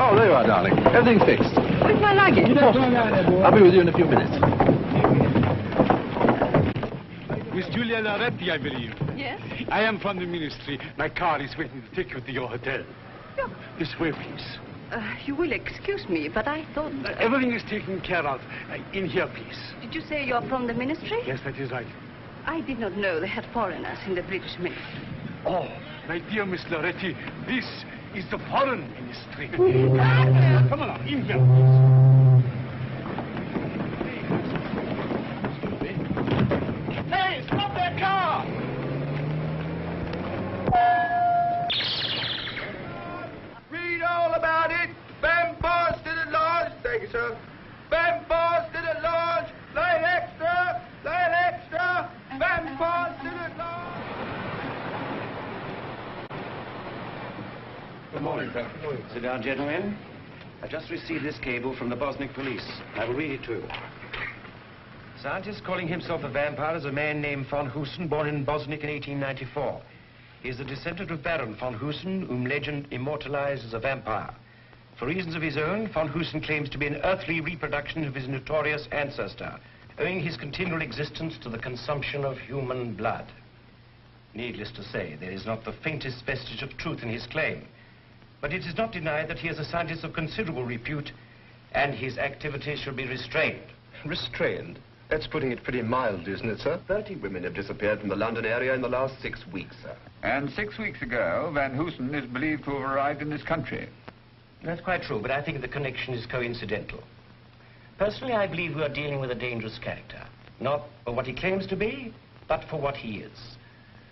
Oh, there you are, darling. Everything's fixed. Where's my luggage? I'll be with you in a few minutes. Miss Julia Loretti, I believe. Yes? I am from the ministry. My car is waiting to take you to your hotel. No. This way, please. You will excuse me, but I thought... Everything is taken care of. In here, please. Did you say you're from the ministry? Yes, that is right. I did not know they had foreigners in the British ministry. Oh, my dear Miss Loretti, this is the foreign ministry. Come along, in here, please. Hey, stop that car! Read all about it. Vampires to the lodge. Thank you, sir. Vampires to the lodge. Light extra. Light extra. Vampires to the lodge. Good morning, sir. Sit down, gentlemen. I just received this cable from the Bosniak police. I will read it to you. Scientist calling himself a vampire is a man named von Husen, born in Bosniak in 1894. He is the descendant of Baron von Husen, whom legend immortalized as a vampire. For reasons of his own, von Husen claims to be an earthly reproduction of his notorious ancestor, owing his continual existence to the consumption of human blood. Needless to say, there is not the faintest vestige of truth in his claim. But it is not denied that he is a scientist of considerable repute, and his activities should be restrained. Restrained? That's putting it pretty mildly, isn't it, sir? 30 women have disappeared from the London area in the last 6 weeks, sir. And 6 weeks ago, Van Hoosen is believed to have arrived in this country. That's quite true, but I think the connection is coincidental. Personally, I believe we are dealing with a dangerous character. Not for what he claims to be, but for what he is.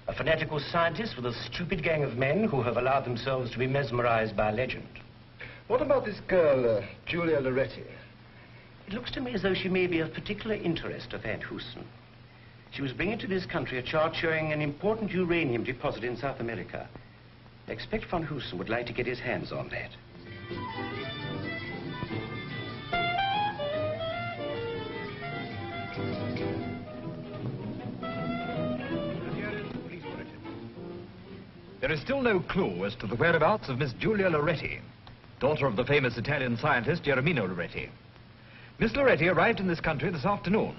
A fanatical scientist with a stupid gang of men who have allowed themselves to be mesmerized by legend. What about this girl, Julia Loretti? It looks to me as though she may be of particular interest to Van Hoosen. She was bringing to this country a chart showing an important uranium deposit in South America. I expect Van Hoosen would like to get his hands on that. There is still no clue as to the whereabouts of Miss Julia Loretti, daughter of the famous Italian scientist Germino Loretti. Miss Loretti arrived in this country this afternoon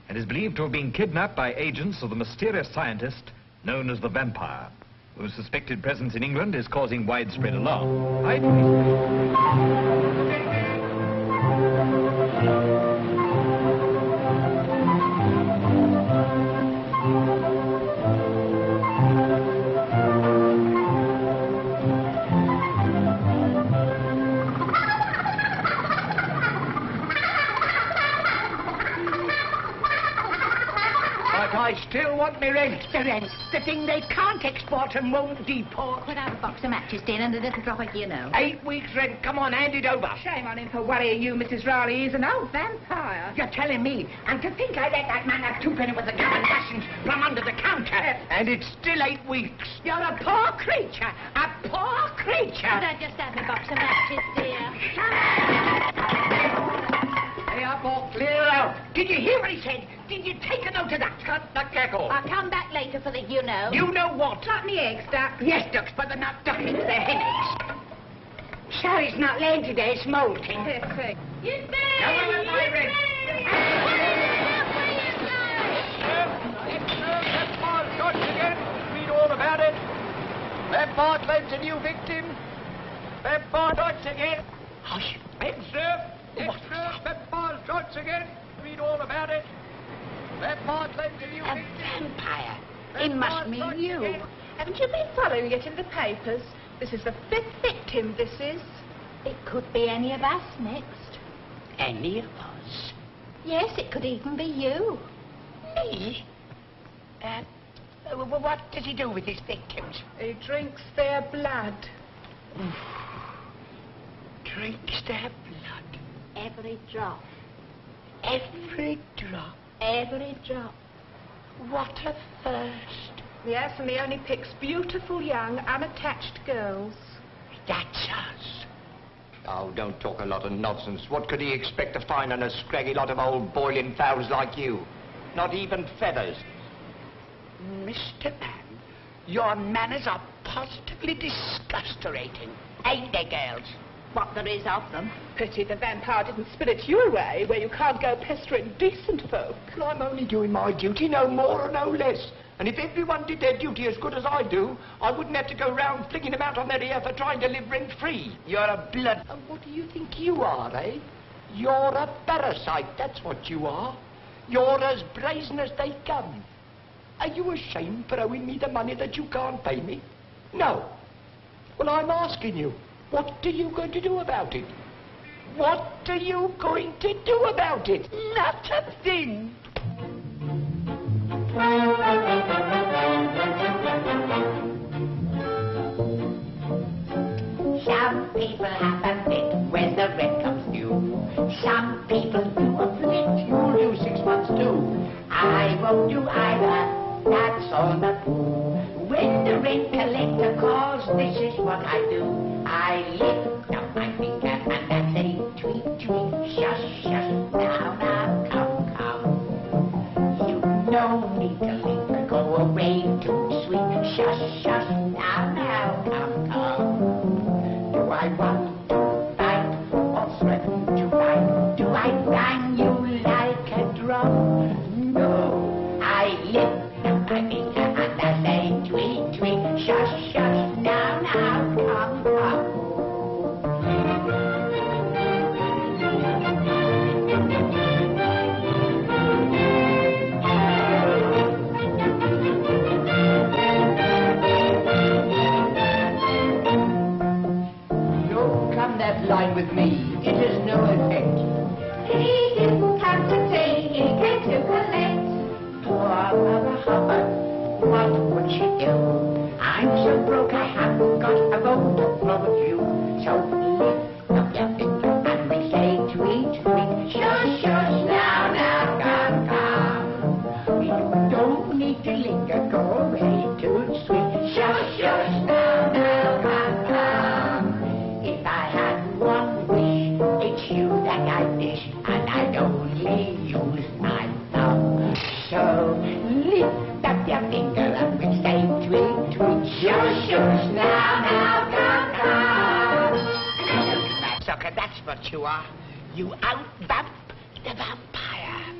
and is believed to have been kidnapped by agents of the mysterious scientist known as the Vampire, whose suspected presence in England is causing widespread alarm. I still want me rent. The rent. The thing they can't export and won't deport. Put out a box of matches, Dean, and a little drop of you know. 8 weeks' rent. Come on, hand it over. Shame on him for worrying you, Mrs. Raleigh. He's an old vampire. You're telling me. And to think I let that man have 2 penny worth of gum and rations from under the counter. And it's still 8 weeks. You're a poor creature. A poor creature. Could I just have a box of matches, dear? Did you hear what he said? Did you take a note of that? Cut the cackle. I'll come back later for the you-know. You know what? Not me eggs, Duck. Yes, ducks, but they're not ducking, they're hen eggs. Sally's not laying today, it's molting. Perfect. You Now, where was my ring? Read all about it. Vampire claims a new victim. Vampire strikes again. Hush. Extra. Vampire strikes again. Read all about it. Vampire claims a new A victim. vampire. It must mean you. Haven't you been following it in the papers? This is the 5th victim, this is. It could be any of us next. Any of us? Yes, it could even be you. Me? What does he do with his victims? He drinks their blood. Drinks their blood. Every drop. Every drop. Every drop. What a thirst. Yes, and he only picks beautiful, young, unattached girls. That's us. Oh, don't talk a lot of nonsense. What could he expect to find on a scraggy lot of old boiling fowls like you? Not even feathers. Mr. Man, your manners are positively disgusterating. Ain't they, girls? What there is of them. Pity the vampire didn't spirit you away, where you can't go pestering decent folk. Well, I'm only doing my duty, no more or no less. And if everyone did their duty as good as I do, I wouldn't have to go round flinging them out on their ear for trying to live rent-free. You're a blood... And what do you think you are, eh? You're a parasite, that's what you are. You're as brazen as they come. Are you ashamed for owing me the money that you can't pay me? No. Well, I'm asking you, what are you going to do about it? What are you going to do about it? Not a thing. Some people have a fit when the rent comes due. Some people do a fit, you'll do 6 months too. I won't do either, that's on the pool. When the rent collector calls, this is what I do. I lift up my finger and I say, tweet, tweet, shush, shush, now, come. You don't need to linger, go away too sweet. Shush, shush, now, come. Do I want to fight or threaten to fight? Do I bang you like a drum? No, I lift up my finger and I say, tweet, tweet, shush, shush, now, come. Line with me, it has no effect. He didn't come to take, he came to collect. Poor Mother Hubbard, what would she do? I'm so broke I haven't got a bone to throw at you. So lift up your finger and we say tweet, tweet, shush, shush, now, come. You don't need to linger, go away too sweet. Shush, shush, now, come. If I had one wish, it's you that I wish, and I'd only use my thumb. So lift up your finger and we say tweet, tweet, shush, shush, now, come. Sucker, that's what you are. You out-vamp the vampire.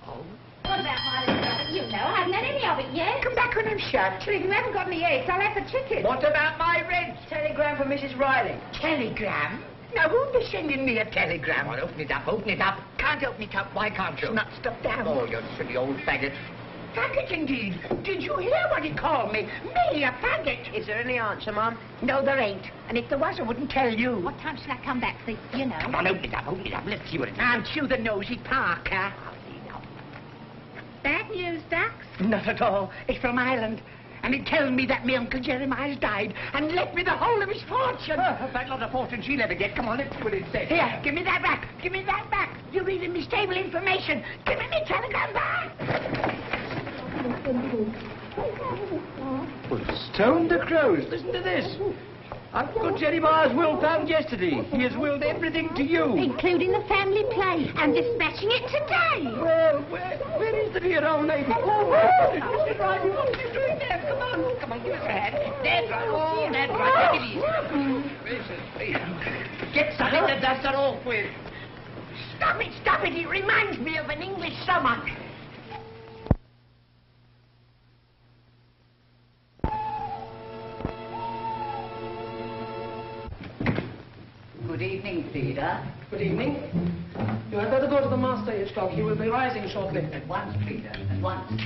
Oh? What about my little rabbit? You know, I haven't had any of it yet. Come back when I'm shut. If you haven't got any eggs, I'll have the chicken. What about my rent? Telegram from Mrs. Riley. Telegram? Now, who'd be sending me a telegram? Well, open it up, open it up. Can't open it up. Why can't you? It's not stuck down. Oh, you silly old faggot. Faggot, indeed. Did you hear what he called me? Me, a faggot. Is there any answer, Mum? No, there ain't. And if there was, I wouldn't tell you. What time shall I come back for you know? Come on, open it up, open it up. Let's see what it is. Aren't you the nosy Parker? Bad news, Ducks? Not at all. It's from Ireland. And it tells me that my Uncle Jeremiah's died and left me the whole of his fortune. Oh, that lot of fortune she'll ever get. Come on, let's see what it says. Here, give me that back. Give me that back. You're reading me stable information. Give me my telegram back. Well, stone the crows. Listen to this. I've got Jeremiah's will found yesterday. He has willed everything to you. Including the family play, and dispatching it today. Well, where is the dear old lady? Oh, Mr. Riley, what are you doing there? Come on, give us a hand. That's right. Oh, that's right. Take it easy. Get some in the duster off with. Stop it. It reminds me of an English summer. Good evening, Frida. Good evening. You had better go to the master, Hitchcock. He will be rising shortly. At once, Frida, at once.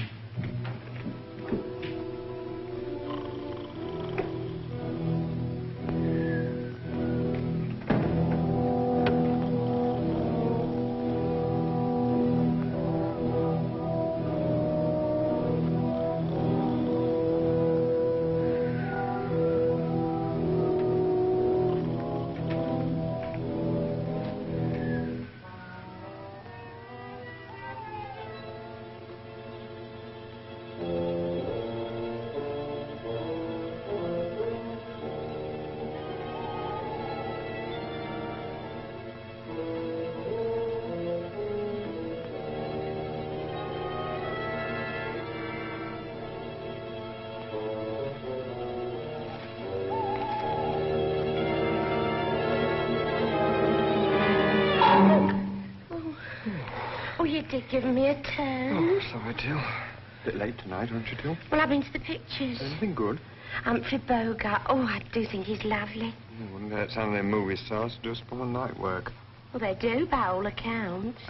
You did give me a turn. Oh, sorry, Till. A bit late tonight, aren't you, Till? Well, I've been to the pictures. Anything good? Humphrey Bogart. Oh, I do think he's lovely. I wouldn't let some of them movie stars do spoil night work. Well, they do, by all accounts.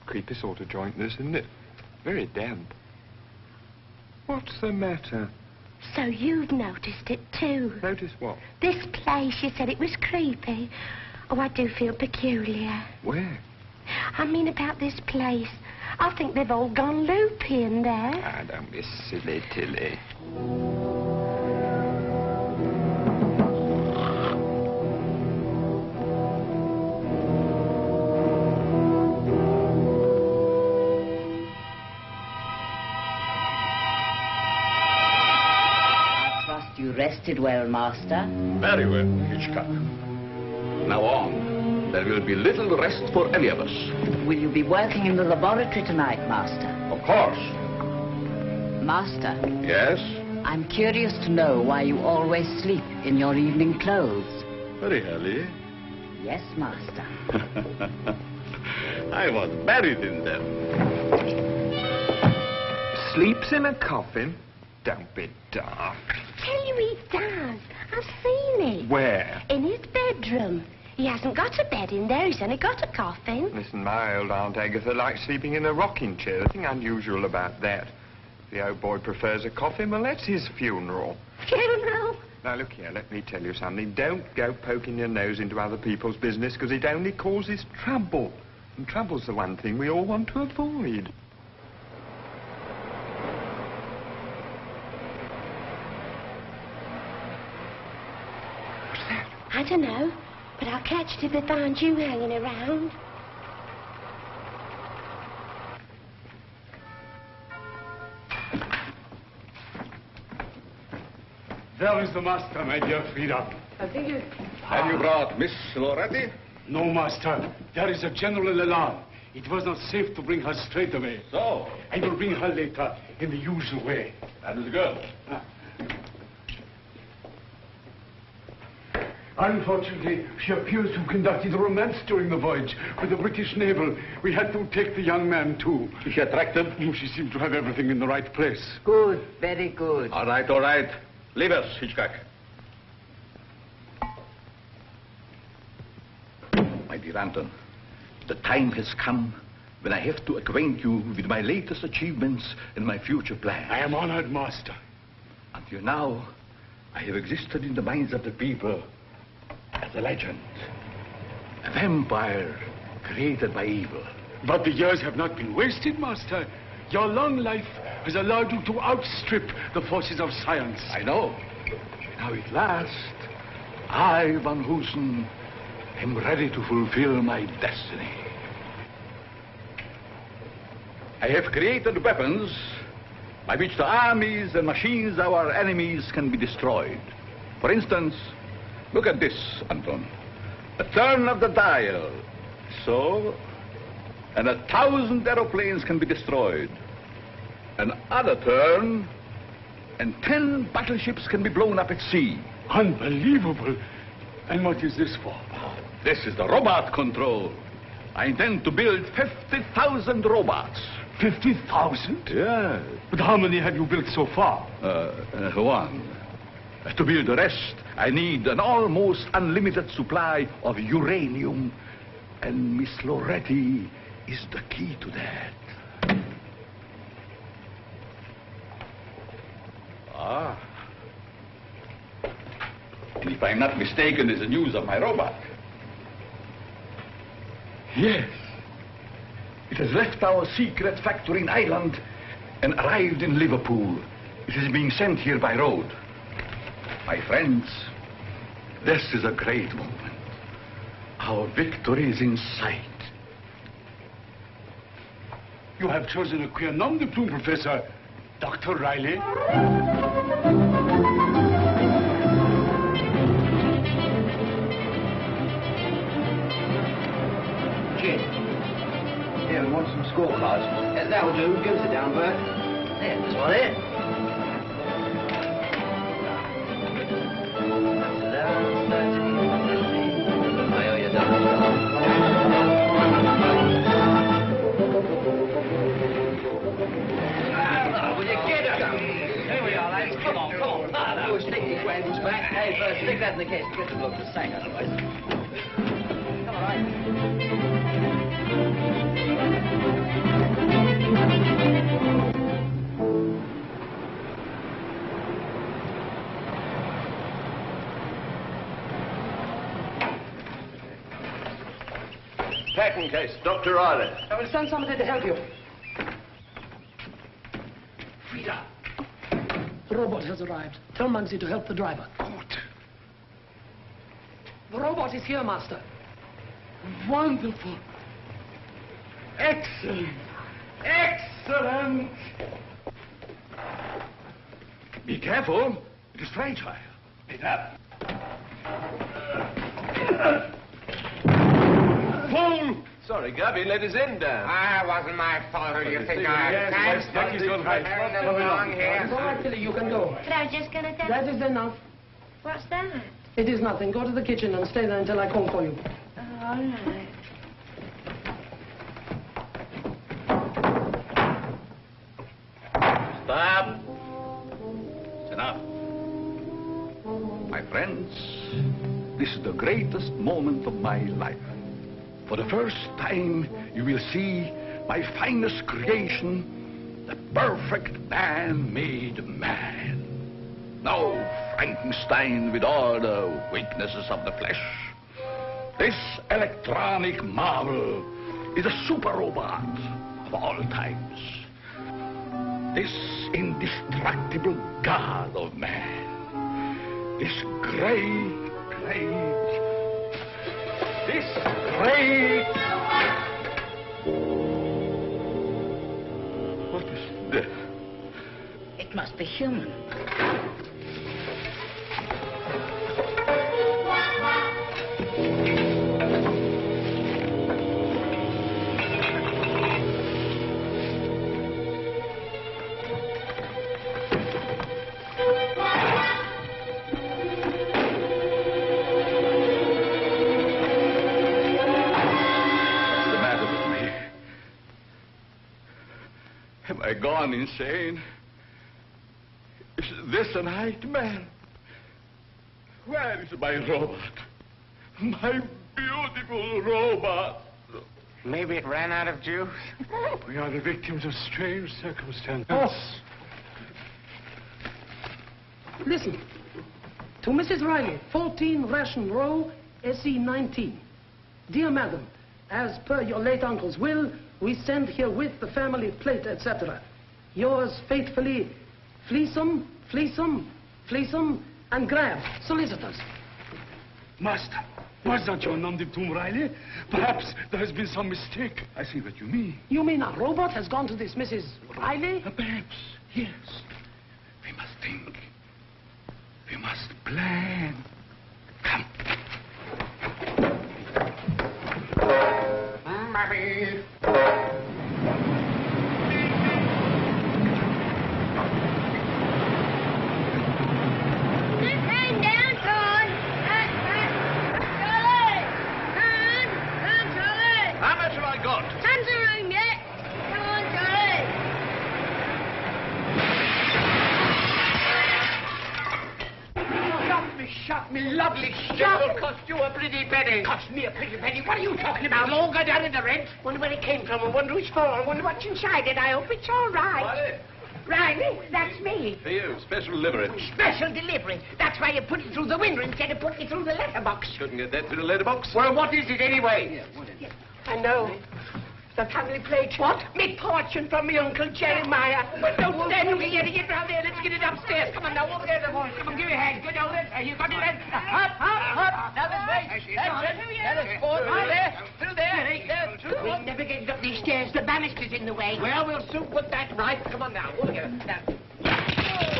Creepy sort of joint, this, isn't it? Very damp. What's the matter? So you've noticed it, too. Notice what? This place, you said it was creepy. Oh, I do feel peculiar. Where? I mean about this place. I think they've all gone loopy in there. Ah, don't be silly, Tilly. I trust you rested well, Master. Very well, Hitchcock. Now on. There will be little rest for any of us. Will you be working in the laboratory tonight, Master? Of course. Master. Yes? I'm curious to know why you always sleep in your evening clothes. Very early. Yes, Master. I was buried in them. Sleeps in a coffin? Don't be daft. Tell you he does. I've seen it. Where? In his bedroom. He hasn't got a bed in there. He's only got a coffin. Listen, my old Aunt Agatha likes sleeping in a rocking chair. Nothing unusual about that. If the old boy prefers a coffin, well, that's his funeral. Funeral? Now, look here, let me tell you something. Don't go poking your nose into other people's business, because it only causes trouble. And trouble's the one thing we all want to avoid. What's that? I don't know. But I'll catch it if they find you hanging around. There is the master, my dear Frida. I think you... Have you brought Miss Loretti? No, master. There is a general alarm. It was not safe to bring her straight away. So? I will bring her later in the usual way. That is good. Unfortunately, she appears to have conducted a romance during the voyage with the British naval. We had to take the young man, too. Is she attractive? She seemed to have everything in the right place. Good, very good. All right, all right. Leave us, Hitchcock. My dear Anton, the time has come when I have to acquaint you with my latest achievements and my future plans. I am honored, master. Until now, I have existed in the minds of the people as a legend. A vampire created by evil. But the years have not been wasted, master. Your long life has allowed you to outstrip the forces of science. I know. Now at last, I, Van Hoosen, am ready to fulfill my destiny. I have created weapons by which the armies and machines of our enemies can be destroyed. For instance, look at this, Anton. A turn of the dial. So, and 1,000 aeroplanes can be destroyed. Another turn, and 10 battleships can be blown up at sea. Unbelievable. And what is this for? This is the robot control. I intend to build 50,000 robots. 50,000? Yes. But how many have you built so far? One. To build the rest, I need an almost unlimited supply of uranium. And Miss Loretti is the key to that. Ah. And if I'm not mistaken, is the news of my robot. Yes. It has left our secret factory in Ireland and arrived in Liverpool. It is being sent here by road. My friends, this is a great moment. Our victory is in sight. You have chosen a queer nom de plume, Professor. Dr. Riley. Gin. Yeah, we want some scorecards. That'll do. Give us it down, Bert. There, this one here. Hey, first, stick that in the case. Get the book to sang otherwise. Come on, right. Packing case, Dr. Riley. I will send somebody to help you. Frida. The robot has arrived. Tell Muggsy to help the driver. Good. The robot is here, Master. Wonderful. Excellent. Excellent. Be careful. It is fragile. Get up. Fool! Sorry, Gubby let his end down. Ah, wasn't my fault. Who do you think I am? Yes, Ducky's all right. Carrying them along here. All right, Billy, you can go. But I was just going to tell That is enough. What's that? It is nothing. Go to the kitchen and stay there until I call for you. Oh, all right. Stop. It's enough. My friends, this is the greatest moment of my life. For the first time, you will see my finest creation, the perfect man-made man. No Frankenstein with all the weaknesses of the flesh. This electronic marvel is a super robot of all times. This indestructible god of man. This great... What is this? It must be human. Have I gone insane? Is this a nightmare? Where is my robot? My beautiful robot. Maybe it ran out of juice. We are the victims of strange circumstances. Oh. Listen. To Mrs. Riley, 14 Ration Row, SE 19. Dear Madam, as per your late uncle's will, we send herewith the family plate, etc. Yours faithfully, Fleesome, and Graham, solicitors. Master, Was that your nom de plume, Riley? Perhaps there has been some mistake. I see what you mean. You mean a robot has gone to this Mrs. Riley? Perhaps, yes. We must think. We must plan. Come. Mommy. How much have I got? Tons of room yet. Come on, Charlie. Shut me, lovely shut. It'll cost you a pretty penny. Cost me a pretty penny? What are you talking about? It'll all go down in the rent. Wonder where it came from. I wonder who's for. I wonder what's inside it. I hope it's all right. Riley, that's me. For you, special delivery. Special delivery. That's why you put it through the window instead of putting it through the letterbox. Couldn't get that through the letterbox. Well, what is it anyway? I know. The family plate. What? Me fortune from me Uncle Jeremiah. But don't stand over here to get round there. Let's get it upstairs. Come on now, over there, the boys. Come on, give me a hand. Good over there. You got it then? Up, up, up. Now this way. That's it. That is four. Through there. Through there. Through. We'll never get it up these stairs. The banister's in the way. Well, we'll soon put that right. Come on now. Over here. Now.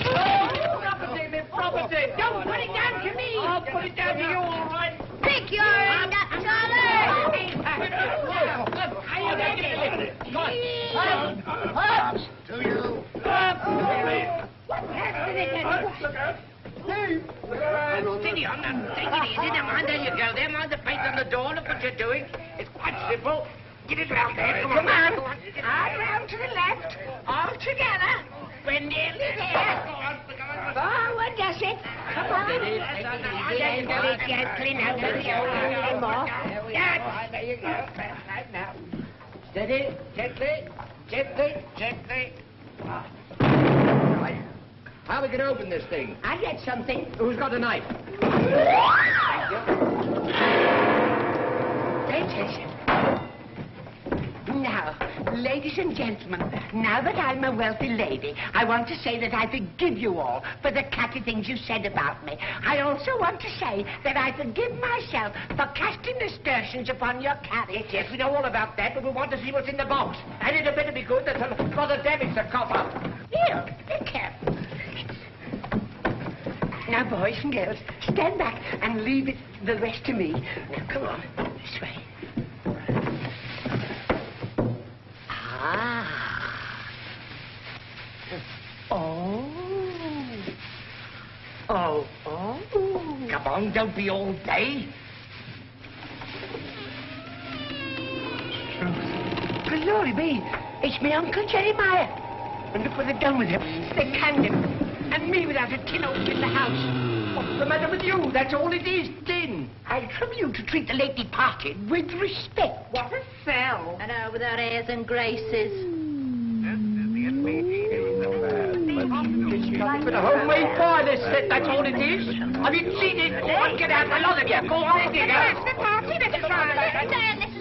Oh, property, me property. Don't put it down to me. I'll put it down to you, all right. Pick your end up, Charlie. Up to you. Steady on them. Take it easy. Now, mind, there you go. There, mind the paint on the door. Look what you're doing. It's quite simple. Get it round there. Come on. All round to the left. All together. We're nearly there. Go on. Forward, that's it. Come on. There you go. Gently now. There you go. More. There you go. Right now. Steady. Gently. Gently. Gently. Right. How we can open this thing? I get something. Who's got a knife? Attention. Now, ladies and gentlemen, now that I'm a wealthy lady, I want to say that I forgive you all for the catty things you said about me. I also want to say that I forgive myself for casting aspersions upon your carriage. Yes, we know all about that, but we want to see what's in the box. And it'd better be good. There's a lot of damage to cough up. Here, be careful. Now, boys and girls, stand back and leave it the rest to me. Now, come on, this way. Ah. Oh. Oh, oh. Come on, don't be all day. Glory be, it's me Uncle Jeremiah. And look what they've done with him. They canned him. And me without a tin open in the house. What's the matter with you? That's all it is, tin. I trouble you to treat the late departed with respect. What a sell. I know, without airs and graces. But a homemade pie, this set, that's all it is. Have you seen it? Go on, get out, a lot of you. Go on, get out. It's the party, let's try.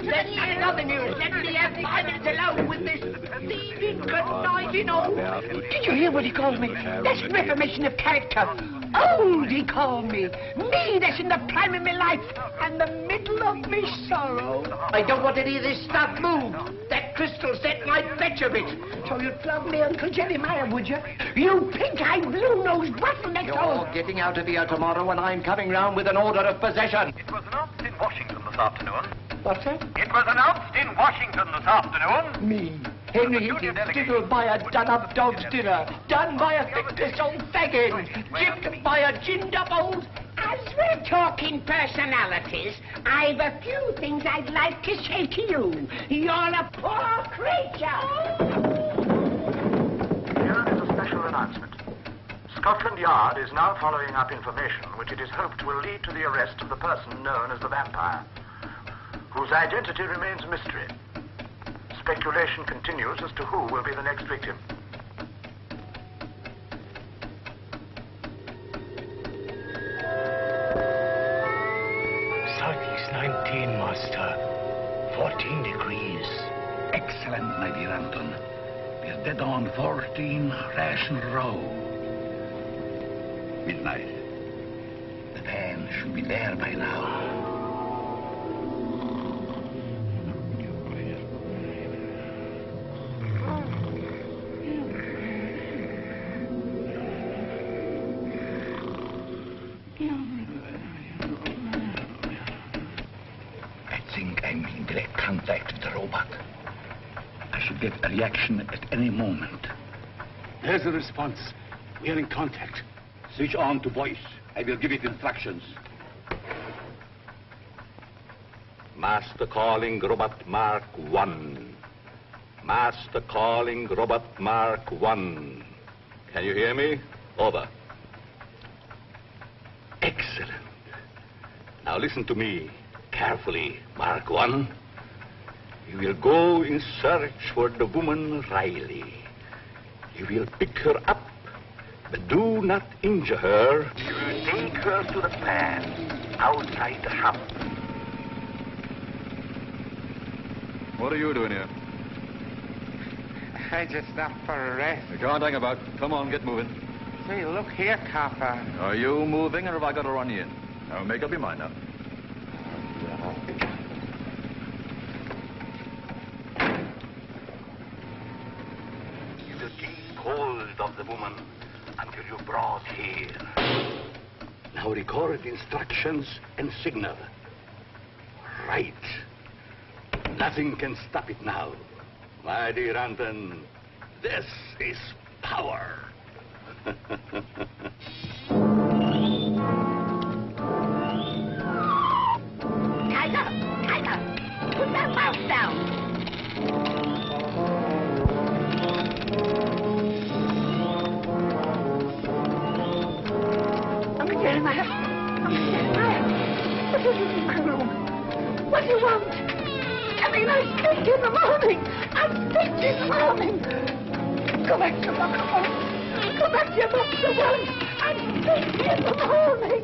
Let's get another news. Let me have 5 minutes alone with this thieving, conniving old... Did you hear what he called me? That's reformation of character. Old, he called me. Me, that's in the prime of my life and the middle of me sorrow. I don't want any of this stuff moved. That crystal set might fetch a bit. So you'd plug me Uncle Jeremiah, would you? You pink-eyed, blue-nosed bottleneck. You're getting out of here tomorrow and I'm coming round with an order of possession. It was announced in Washington this afternoon. What's that? It was announced in Washington this afternoon. Me. Henry Higgins, diddled by a done-up dog's dinner, done by a fictitious old faggin, gypped by a ginned-up old... As we're talking personalities, I've a few things I'd like to say to you. You're a poor creature. Here is a special announcement. Scotland Yard is now following up information which it is hoped will lead to the arrest of the person known as the vampire, whose identity remains a mystery. Speculation continues as to who will be the next victim. Southeast 19, Master. 14 degrees. Excellent, my dear Anton. We're dead on 14 Ration Row. Midnight. The van should be there by now. think I'm in direct contact with the robot. I should get a reaction at any moment. There's the response. We are in contact. Switch on to voice. I will give it instructions. Master calling robot Mark 1. Master calling robot Mark 1. Can you hear me? Over. Excellent. Now listen to me carefully, Mark 1. You will go in search for the woman Riley. You will pick her up, but do not injure her. You will take her to the path outside the shop. What are you doing here? I just stopped for a rest. You can't hang about. Come on, get moving. Say, look here, copper. Are you moving, or have I got to run you in? Now, make up your mind now. You will keep hold of the woman until you're brought here. Now record instructions and signal. Right. Nothing can stop it now. My dear Anton, this is power. Kaiser, put that mouse down. Uncle Jeremiah. What is it in my room? What do you want? Coming, I speak in the morning. I speak in the morning. Go back to Dr. Walt. Go back to Dr. Walt. I speak in the morning.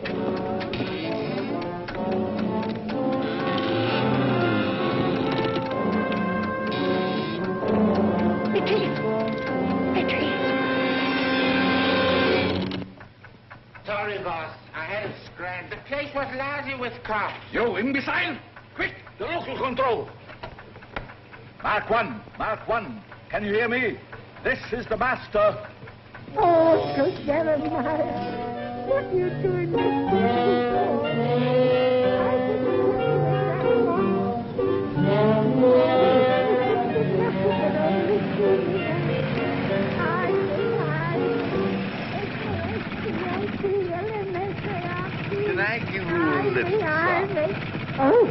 Sorry, boss. I had it scratched. The place was lousy with cops. You imbecile! Quick, the local control. Mark 1, Mark 1. Can you hear me? This is the master. Oh, Uncle Jeremiah, what are you doing Can I give you a lift, son? Oh.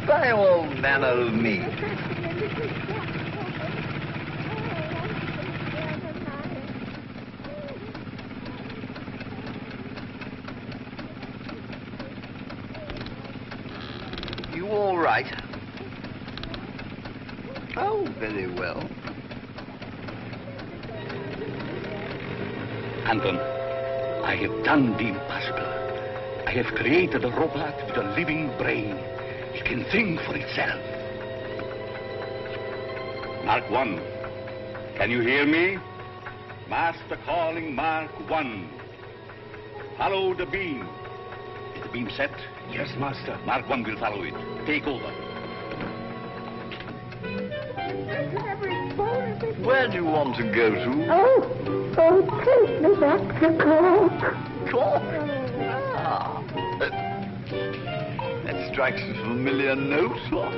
By all manner of means. You all right? Oh, very well. Anton, I have done the impossible. I have created a robot with a living brain. It can think for itself. Mark 1, can you hear me? Master calling Mark 1. Follow the beam. Is the beam set? Yes, Master. Mark 1 will follow it. Take over. Where do you want to go to? Oh, take me back to court. Court? Ah. That strikes a familiar note, what?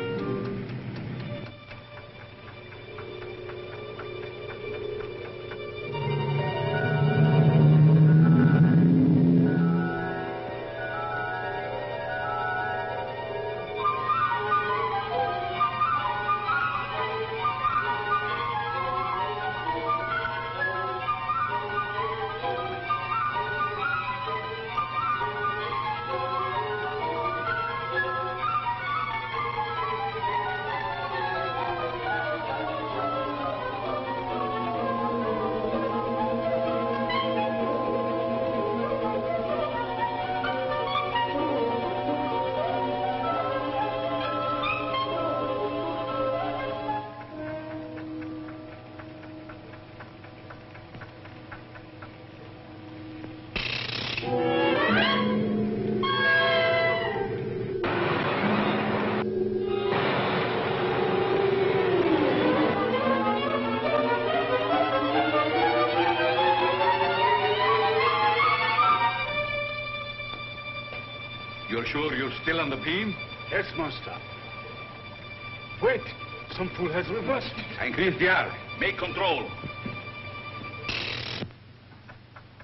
You're sure you're still on the beam? Yes, Master. Wait. Some fool has reversed. Increase the hour. Make control.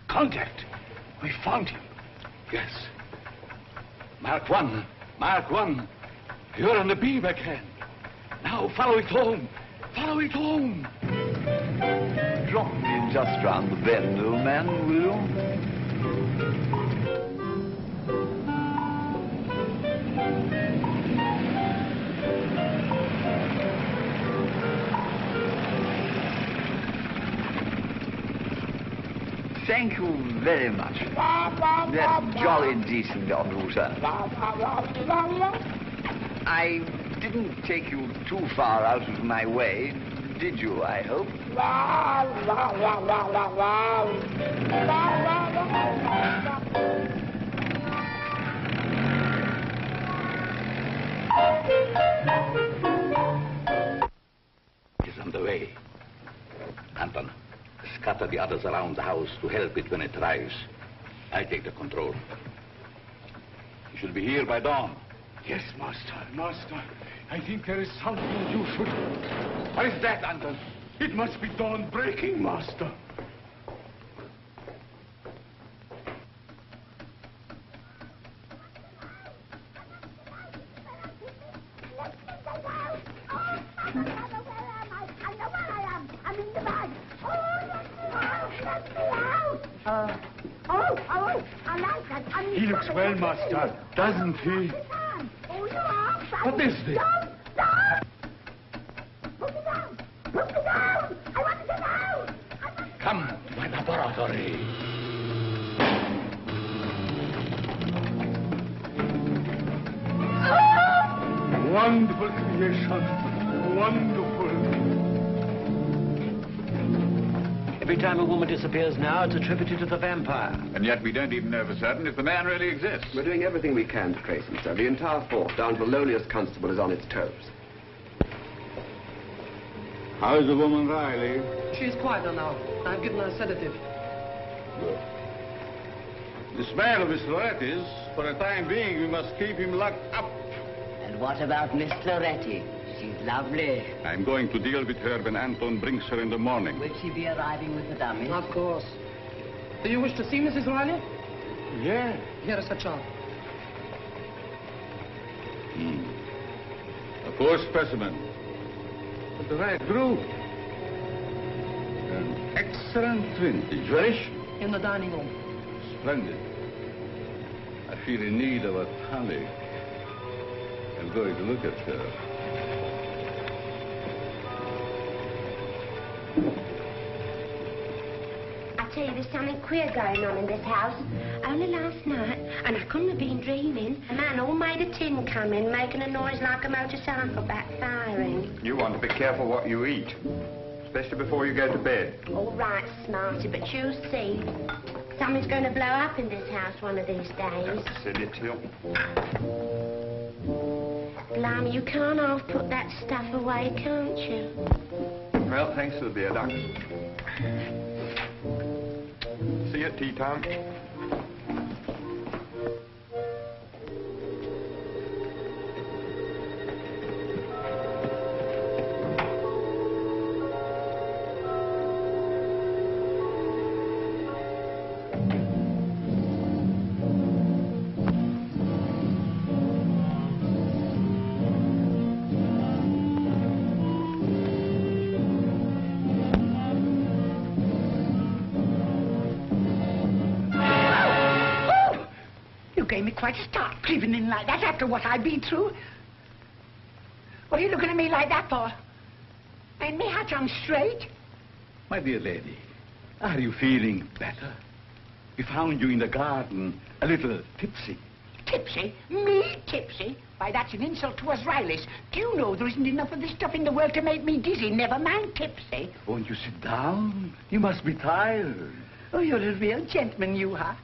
Contact. We found him. Yes. Mark 1. Mark 1. You're on the beam backhand. Now follow it home. Follow it home. Drop in just round the bend, old man, will you? Thank you very much. That's jolly decent of you, sir. I didn't take you too far out of my way, did you, I hope? It's on the way. Anton, scatter the others around the house to help it when it arrives. I take the control. You should be here by dawn. Yes, Master, Master. I think there is something you should... What is that, Anton? It must be dawn breaking, Master. He looks well, Master, doesn't he? What is this? Come to my laboratory. Wonderful creation. Wonderful. Every time a woman disappears now, it's attributed to the vampire. And yet we don't even know for certain if the man really exists. We're doing everything we can to trace him, sir. The entire force, down to the lowliest constable, is on its toes. How's the woman, Riley? She's quieter now. I've given her a sedative. Good. This man of Miss Loretti's, for the time being, we must keep him locked up. And what about Miss Loretti? She's lovely. I'm going to deal with her when Anton brings her in the morning. Will she be arriving with the dummy? Of course. Do you wish to see Mrs. Riley? Yeah. Here is her chart. A poor specimen. But the right group. An excellent vintage. Where is she? In the dining room. Splendid. I feel in need of a tonic. I'm going to look at her. I tell you, there's something queer going on in this house. Only last night, and I couldn't have been dreaming, a man all made of tin come in, making a noise like a motorcycle backfiring. You want to be careful what you eat, especially before you go to bed. All right, Smarty, but you see, something's going to blow up in this house one of these days. That's silly, Till. Blimey, you can't half put that stuff away, can't you? Well, thanks for the beer, Doc. See you at tea time. Quite start creeping in like that after what I've been through. What are you looking at me like that for? Ain't me hat on straight? My dear lady, are you feeling better? We found you in the garden, a little tipsy. Tipsy? Me tipsy? Why, that's an insult to us Rileys. Do you know there isn't enough of this stuff in the world to make me dizzy, never mind tipsy? Won't you sit down? You must be tired. Oh, you're a real gentleman, you are.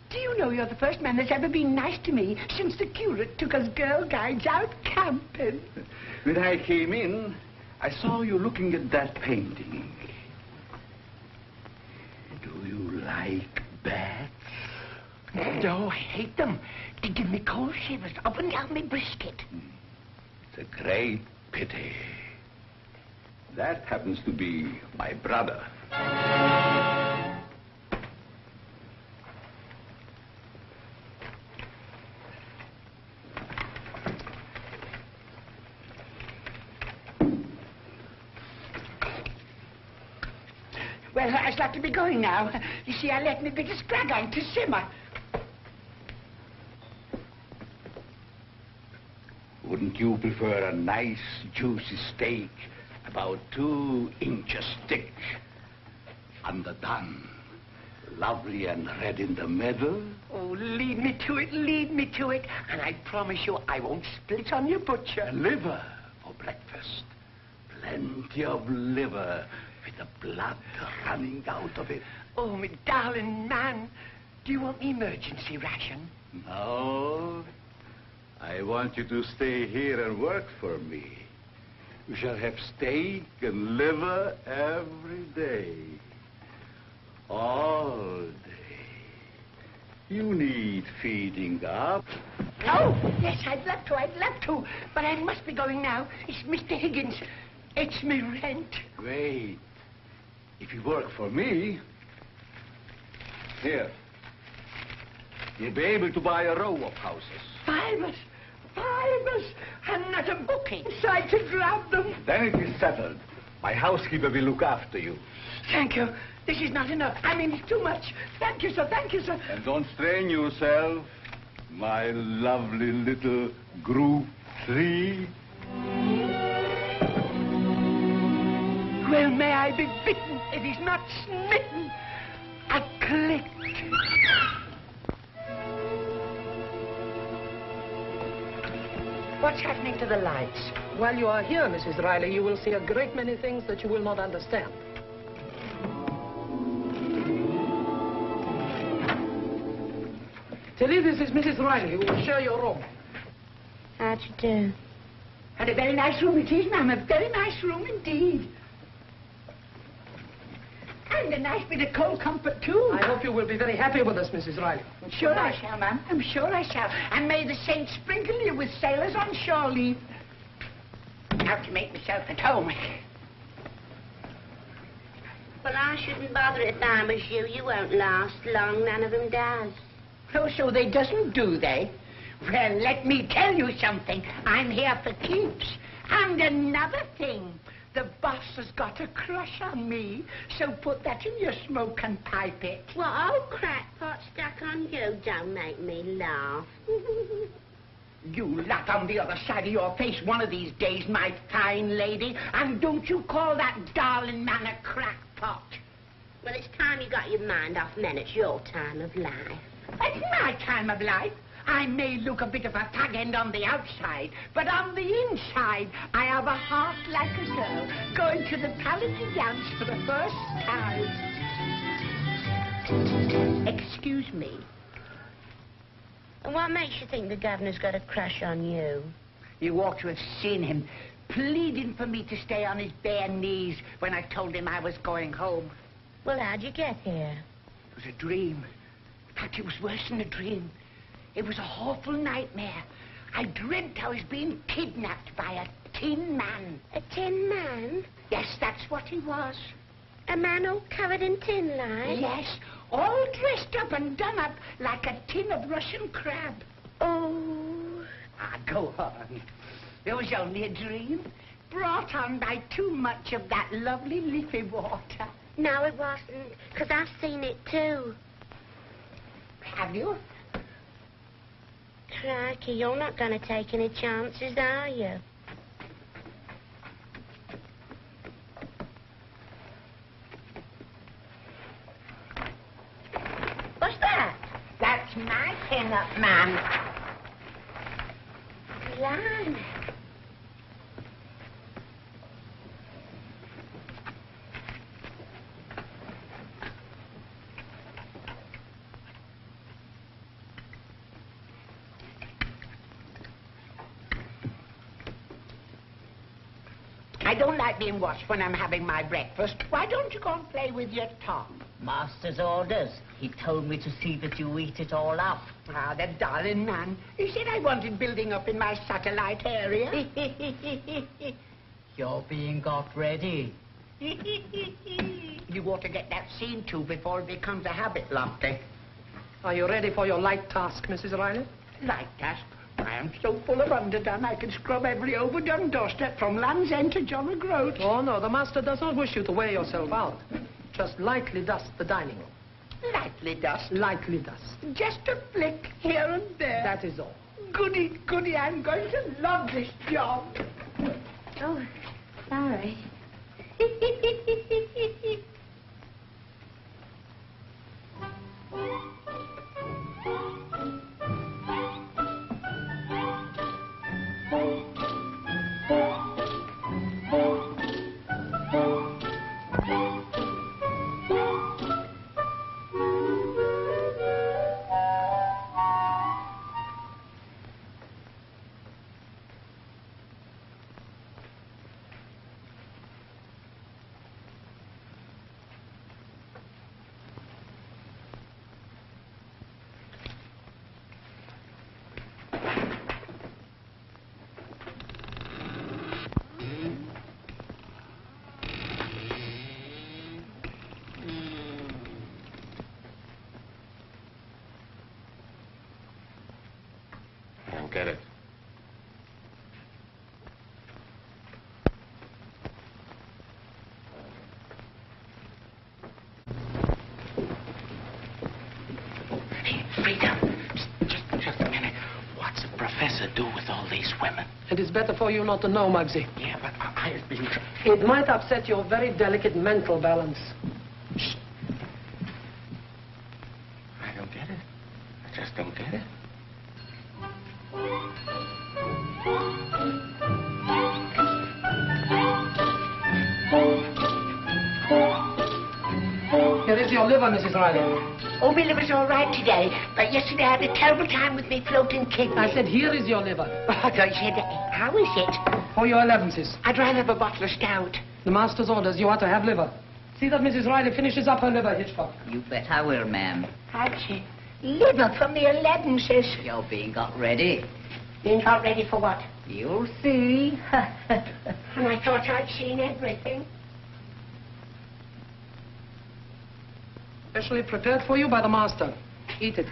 Do you know you're the first man that's ever been nice to me since the curate took us girl guides out camping? When I came in, I saw you looking at that painting. Do you like bats? No, I hate them. They give me cold shivers up and down my brisket. It's a great pity. That happens to be my brother. Well, I'd like to be going now. You see, I let me bit of scrag on to simmer. Wouldn't you prefer a nice, juicy steak, about 2 inches thick, underdone, lovely and red in the middle? Oh, lead me to it, and I promise you I won't split on your butcher. Liver for breakfast. Plenty of liver with the blood running out of it. Oh, my darling man, do you want the emergency ration? No. I want you to stay here and work for me. You shall have steak and liver every day. All day. You need feeding up. Oh, yes, I'd love to. But I must be going now. It's Mr. Higgins. It's me rent. Wait. If you work for me, here, you'll be able to buy a row of houses. 5 of us, and not a book inside to grab them. Then it is settled. My housekeeper will look after you. Thank you. This is not enough. I mean, it's too much. Thank you, sir. And don't strain yourself, my lovely little Group 3. Well, may I be bitten if he's not smitten. I clicked. What's happening to the lights? While you are here, Mrs. Riley, you will see a great many things that you will not understand. Tilly, this is Mrs. Riley, who will share your room. How'd you do? And a very nice room it is, ma'am. A very nice room indeed. And a nice bit of cold comfort, too. I hope you will be very happy with us, Mrs. Riley. I'm sure I shall, ma'am. I'm sure I shall. And may the saints sprinkle you with sailors on shore leave. Now to make myself at home. Well, I shouldn't bother if I was you. You won't last long. None of them does. Oh, so they doesn't, do they? Well, let me tell you something. I'm here for keeps. And another thing. The boss has got a crush on me, so put that in your smoke and pipe it. What old crackpot stuck on you? Don't make me laugh. You laugh on the other side of your face one of these days, my fine lady. And don't you call that darling man a crackpot. Well, it's time you got your mind off men. It's your time of life. It's my time of life. I may look a bit of a fag end on the outside, but on the inside, I have a heart like a girl, going to the Paladin dance for the first time. Excuse me. And what makes you think the governor's got a crush on you? You ought to have seen him pleading for me to stay on his bare knees when I told him I was going home. Well, how'd you get here? It was a dream. In fact, it was worse than a dream. It was a awful nightmare. I dreamt I was being kidnapped by a tin man. A tin man? Yes, that's what he was. A man all covered in tin light? Yes, all dressed up and done up like a tin of Russian crab. Oh. Ah, go on. It was only a dream, brought on by too much of that lovely leafy water. No, it wasn't, because I've seen it too. Have you? Crikey, you're not going to take any chances, are you? What's that? That's my pin-up, ma'am. Blimey. I don't like being watched when I'm having my breakfast. Why don't you go and play with your Tom? Master's orders. He told me to see that you eat it all up. Ah, the darling man. He said I wanted building up in my satellite area. You're being got ready. You ought to get that seen to before it becomes a habit, Lofty. Are you ready for your light task, Mrs. Riley? Light task? I am so full of underdone I can scrub every overdone doorstep from Land's End to John O'Groat. Oh, no, the master does not wish you to wear yourself out. Just lightly dust the dining room. Lightly dust? Lightly dust. Just a flick here and there. That is all. Goody, goody, I'm going to love this job. Oh, sorry. Get it. Hey, Frida, just a minute. What's a professor do with all these women? It is better for you not to know, Muggsy. Yeah, but I've been... It might upset your very delicate mental balance. Shh. I don't get it. I just don't get it. Here is your liver, Mrs. Riley. Oh, my liver's all right today, but yesterday I had a terrible time with me floating kidney. I said, here is your liver. Oh, I thought you said, how is it? For your 11s. I'd rather have a bottle of stout. The master's orders, you are to have liver. See that Mrs. Riley finishes up her liver, Hitchcock. You bet I will, ma'am. How'd she? Liver from the 11s. You're being got ready. Being got ready for what? You'll see. And I thought I'd seen everything. Specially prepared for you by the master. Eat it.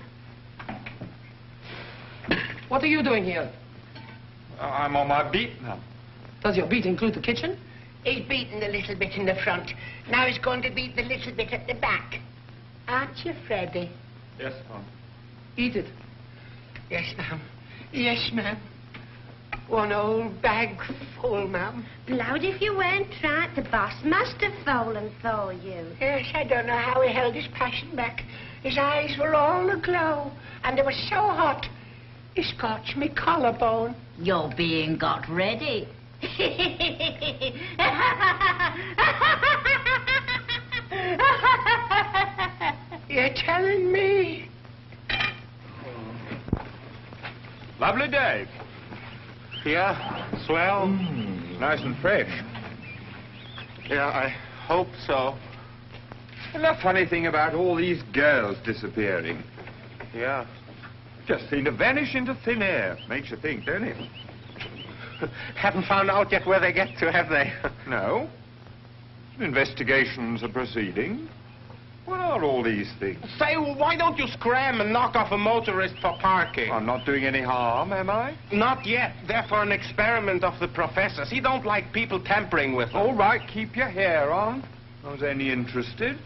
What are you doing here? I'm on my beat now. Does your beat include the kitchen? He's beaten a little bit in the front. Now he's going to beat the little bit at the back. Aren't you, Freddie? Yes, ma'am. Eat it. Yes, ma'am. Yes, ma'am. One old bag full, ma'am. Blowed if you weren't right. The boss must have fallen for you. Yes, I don't know how he held his passion back. His eyes were all aglow, and they were so hot, he scorched me collarbone. You're being got ready. You're telling me? Lovely day. Yeah, swell. Nice and fresh. Yeah, I hope so. And the funny thing about all these girls disappearing. Yeah. Just seem to vanish into thin air. Makes you think, don't it? Haven't found out yet where they get to, have they? No. Investigations are proceeding. What are all these things? Say, why don't you scram and knock off a motorist for parking? I'm not doing any harm, am I? Not yet. They're for an experiment of the professor's. He don't like people tampering with him. All right, keep your hair on. I was only interested.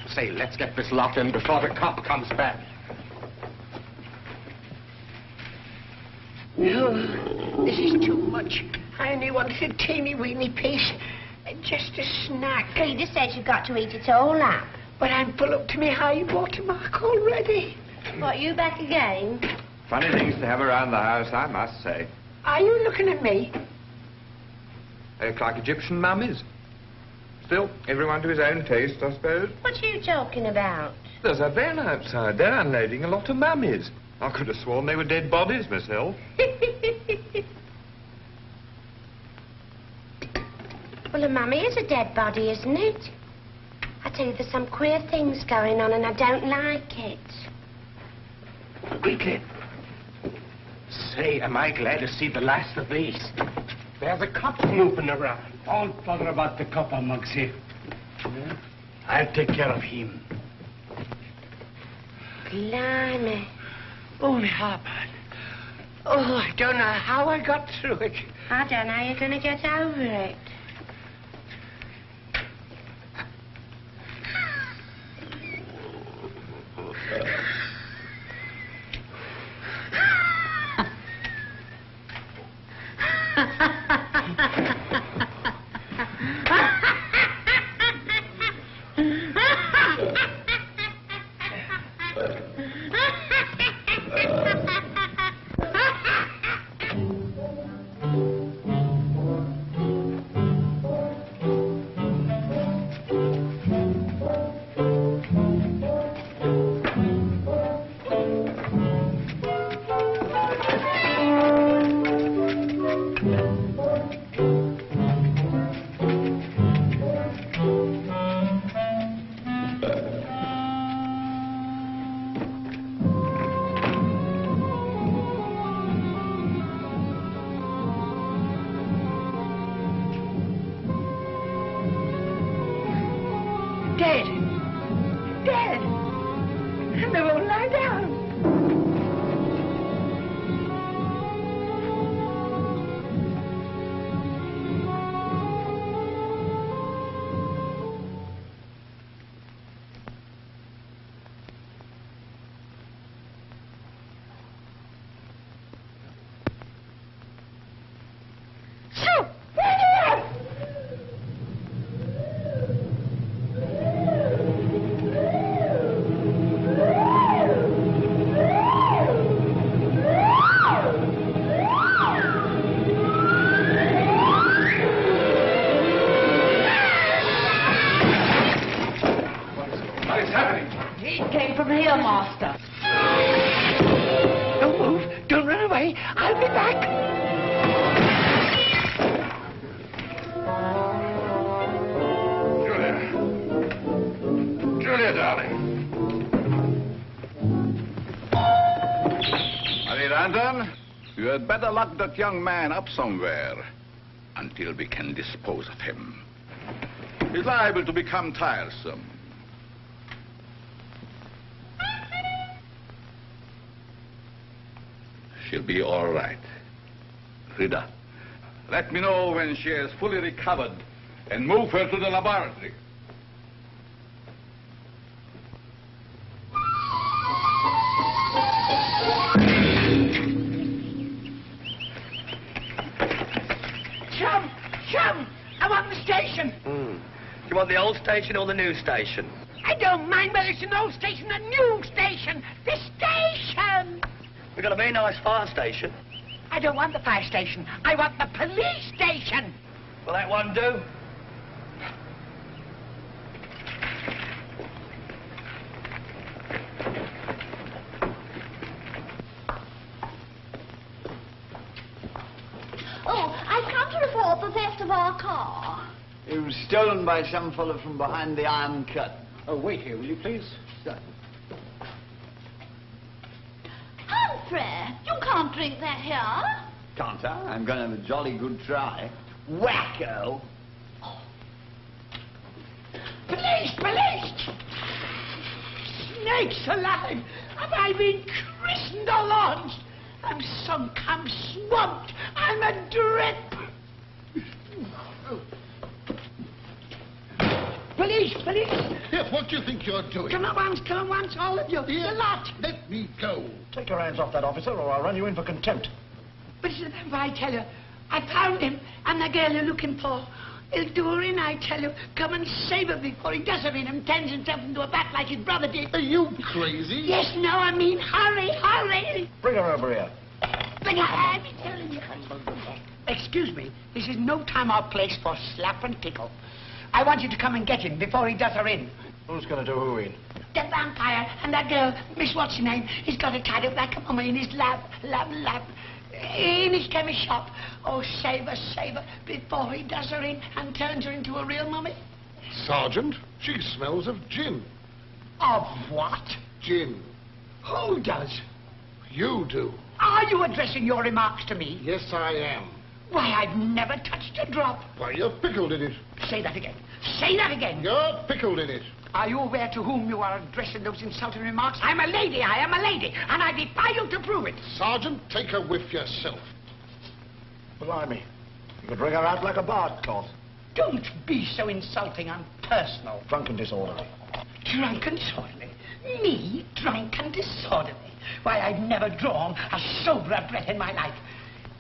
Say, let's get this locked in before the cop comes back. No, this is too much. I only wanted a teeny-weeny piece. Just a snack. Peter says you've got to eat it all up. But I'm full up to my high watermark already. What, you back again? Funny things to have around the house, I must say. Are you looking at me? They look like Egyptian mummies. Still, everyone to his own taste, I suppose. What are you talking about? There's a van outside. They're unloading a lot of mummies. I could have sworn they were dead bodies myself. Well, the mummy is a dead body, isn't it? I tell you, there's some queer things going on, and I don't like it. Quickly. Say, am I glad to see the last of these. There's a cop snooping around. Don't bother about the copper, Mugsy. I'll take care of him. Blimey. Only Harper. Oh, I don't know how I got through it. I don't know how you're going to get over it. Better lock that young man up somewhere until we can dispose of him. He's liable to become tiresome. She'll be all right. Rita, let me know when she is fully recovered and move her to the laboratory. You want the old station or the new station? I don't mind whether it's an old station or a new station. The station! We've got a very nice fire station. I don't want the fire station. I want the police station. Will that one do? Oh, I've come to report the theft of our car. It was stolen by some fellow from behind the Iron Curtain. Oh, wait here, will you please? Humphrey, you can't drink that here. Can't I? I'm going to have a jolly good try. Wacko! Police! Police! Snakes alive! Have I been christened or launched? I'm sunk, I'm swamped, I'm adrift. Police! Police! Here, what do you think you're doing? Come on once, all of you. Here, The lot. let me go. Take your hands off that officer, or I'll run you in for contempt. But I tell you, I found him, and the girl you're looking for. He'll do her in, I tell you. Come and save her before he does her in and turns himself into a bat like his brother did. Are you crazy? Yes, no, I mean, hurry, hurry. Bring her over here. Bring her, I'm telling you. Excuse me, this is no time or place for slap and tickle. I want you to come and get him before he does her in. Who's going to do who in? The vampire and that girl, Miss What's-Her-Name, he's got her tied up like a mummy in his lap. In his chemist shop. Oh, save her, before he does her in and turns her into a real mummy. Sergeant, she smells of gin. Of what? Gin. Who does? You do. Are you addressing your remarks to me? Yes, I am. Why, I've never touched a drop. Why, you're pickled in it. Say that again. Say that again. You're pickled in it. Are you aware to whom you are addressing those insulting remarks? I'm a lady, I am a lady, and I defy you to prove it. Sergeant, take a whiff yourself. Blimey, you could bring her out like a barred cloth. Don't be so insulting and personal. Drunk and disorderly. Drunk and disorderly? Me, drunk and disorderly? Why, I've never drawn a soberer breath in my life.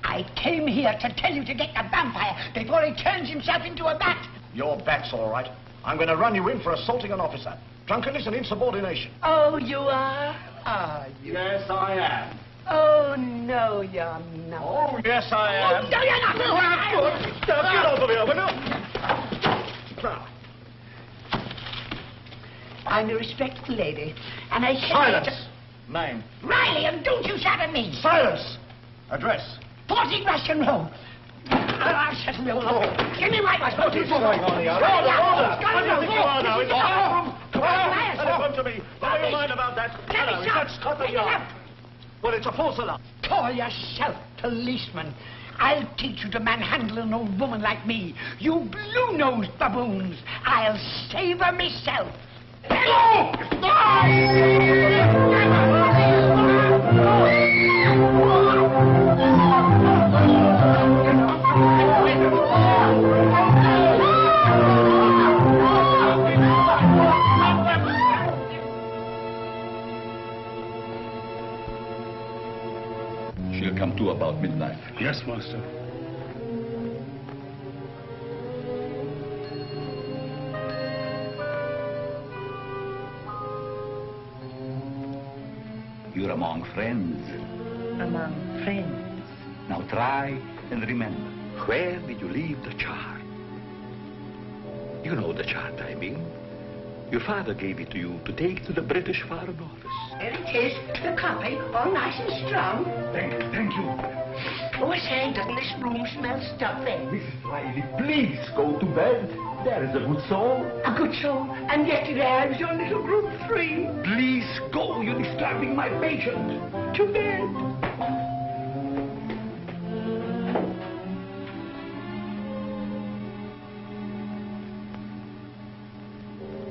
I came here to tell you to get the vampire before he turns himself into a bat. Your bat's all right. I'm going to run you in for assaulting an officer. Drunkenness and insubordination. Oh, you are? Are you? Yes, I am. Oh, no, you're not. Oh, yes, I am. Oh, no, you're not. Now, get over here, will you? Now. I'm a respectful lady, and I came Silence. Name. Riley, and don't you shout at me. Silence. Address. 40 Russian Road. I'll settle you all. Give me my What is going on here? Order! What do you think you are now? In the bathroom? Come on! Let it come to me. Never you mind about that. Hello, is that Scotland Yard? Well, it's a false alarm. Call yourself policeman. I'll teach you to manhandle an old woman like me. You blue-nosed baboons. I'll save her myself. She'll come to about midnight. Yes, Master. You're among friends. Among friends. Now try and remember. Where did you leave the chart? You know the chart I mean. Your father gave it to you to take to the British Foreign Office. There it is, the copy, all nice and strong. Thank you. Oh, I say, doesn't this room smell stuffy? Mrs. Riley, please go to bed. There is a good soul. A good soul? And yet today I was your little group 3. Please go. You're disturbing my patient. To bed.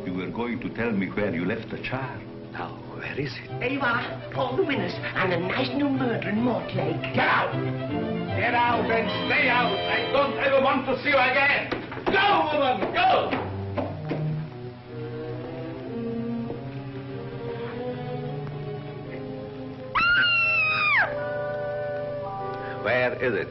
You were going to tell me where you left the chart. Now, where is it? There you are, all the winners, and a nice new murder in Mortlake. Get out! Get out and stay out. I don't ever want to see you again. Go, woman, go! Where is it?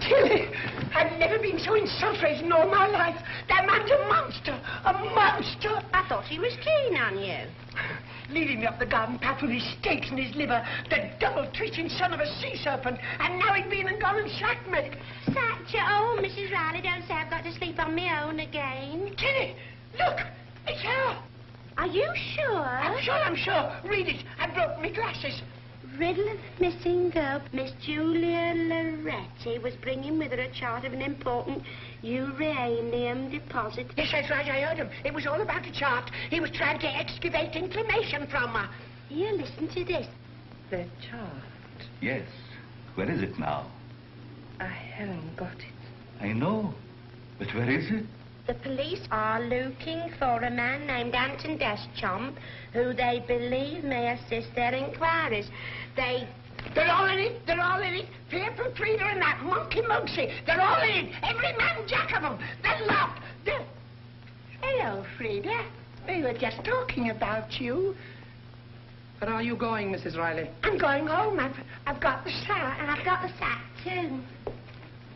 Tilly, I've never been so insulted in all my life. That man's a monster, a monster. I thought he was keen on you. Leading me up the garden path with his steaks and his liver, the double-twisting son of a sea serpent, and now he'd been and gone and sacked me. Sacked you? Oh, Mrs. Riley, don't say I've got to sleep on my own again. Tilly, look, it's her. Are you sure? I'm sure. Read it. I broke my glasses. Riddle of the missing girl. Miss Julia Loretti was bringing with her a chart of an important uranium deposit. Yes, that's right, I heard him. It was all about the chart. He was trying to excavate information from her. Here, listen to this. The chart. Yes. Where is it now? I haven't got it. I know. But where is it? The police are looking for a man named Anton Deschamps, who they believe may assist their inquiries. They're all in it. They're all in it. Paper Frida and that monkey Mugsy. They're all in it. Every man jack of them. They're locked. Hello, Frida. We were just talking about you. Where are you going, Mrs. Riley? I'm going home. I've got the sack, and I've got the sack, too.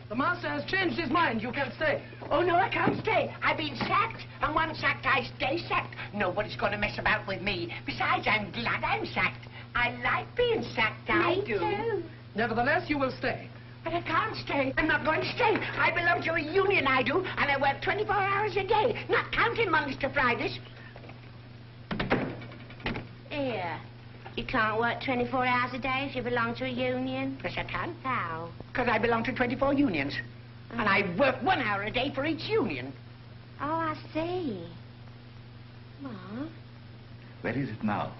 The master has changed his mind. You can stay. Oh, no, I can't stay. I've been sacked, and once sacked, I stay sacked. Nobody's going to mess about with me. Besides, I'm glad I'm sacked. I like being sacked, I do. Too. Nevertheless, you will stay. But I can't stay. I'm not going to stay. I belong to a union, I do, and I work 24 hours a day, not counting Mondays to Fridays. Here. You can't work 24 hours a day if you belong to a union. Yes, I can. How? Because I belong to 24 unions. And I work 1 hour a day for each union. Oh, I see. What? Where is it now?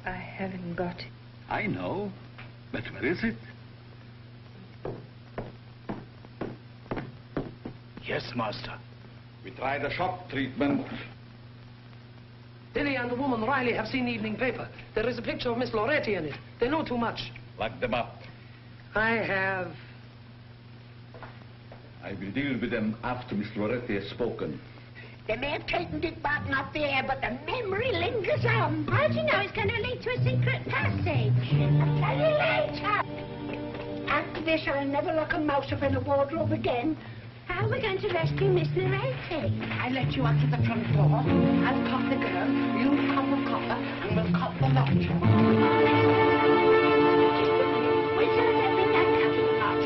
I haven't got it. I know. But where is it? Yes, master. We tried a shock treatment. Billy and the woman Riley have seen the evening paper. There is a picture of Miss Loretti in it. They know too much. Lock them up. I have... I will deal with them after Miss Loretti has spoken. They may have taken Dick Barton off the air, but the memory lingers on. How do you know it's going to lead to a secret passage? I'll tell you later. After this, I'll never lock a mouse up in a wardrobe again. How are we going to rescue Miss Loretti? I'll let you out to the front door. I'll cop the girl, you cop the copper, and we'll cop the lot. Wait till I get that cutting out.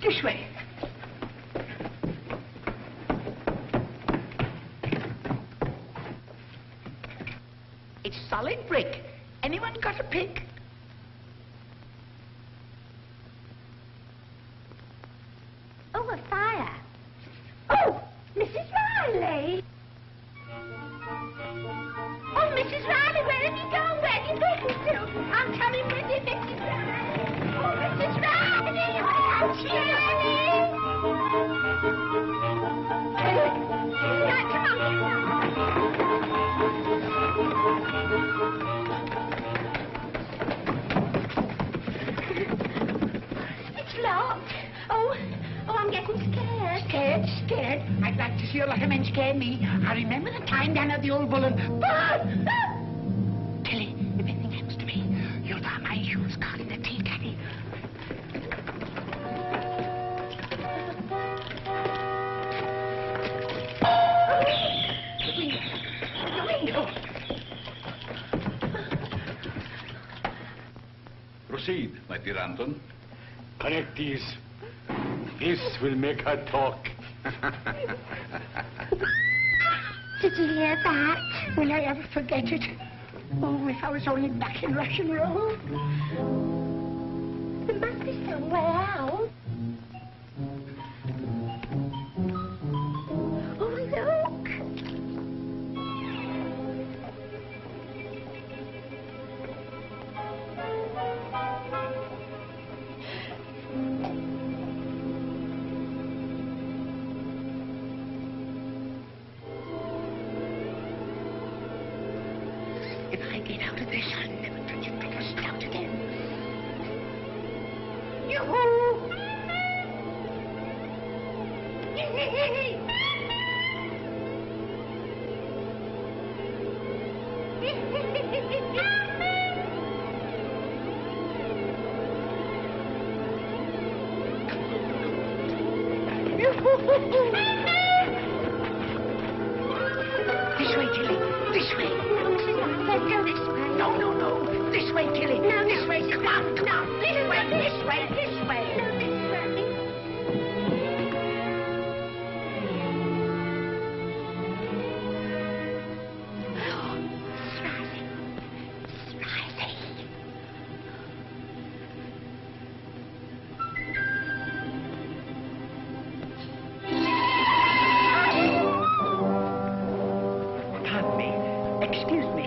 This way. It's solid brick. Anyone got a pick? Oh, a fire. Oh, Mrs. Riley. Oh, Mrs. Riley, where have you gone? Where have you been to? I'm coming with you, Mrs. Riley. Oh, Mrs. Riley, I'm here. Right, come on. It's locked. Oh, I'm getting scared. Scared? I'd like to see a lot of men scare me. I remember the time down at the old bull and... Tilly, if anything happens to me, you'll find my shoes caught in the tea caddy. The window. Proceed, my dear Anton. Connect these. This will make her talk. Did you hear that? Will I ever forget it? Oh, if I was only back in Russian roll. There must be some way out. Oh, look. If I get out of this, I'll never touch a drop of stout again. Yoo-hoo! This way, Tilly. This way. Let's go this way. No. This way, Tilly. No, this way. Come on. This way. No, this way. No, this way. Pardon me. Excuse me.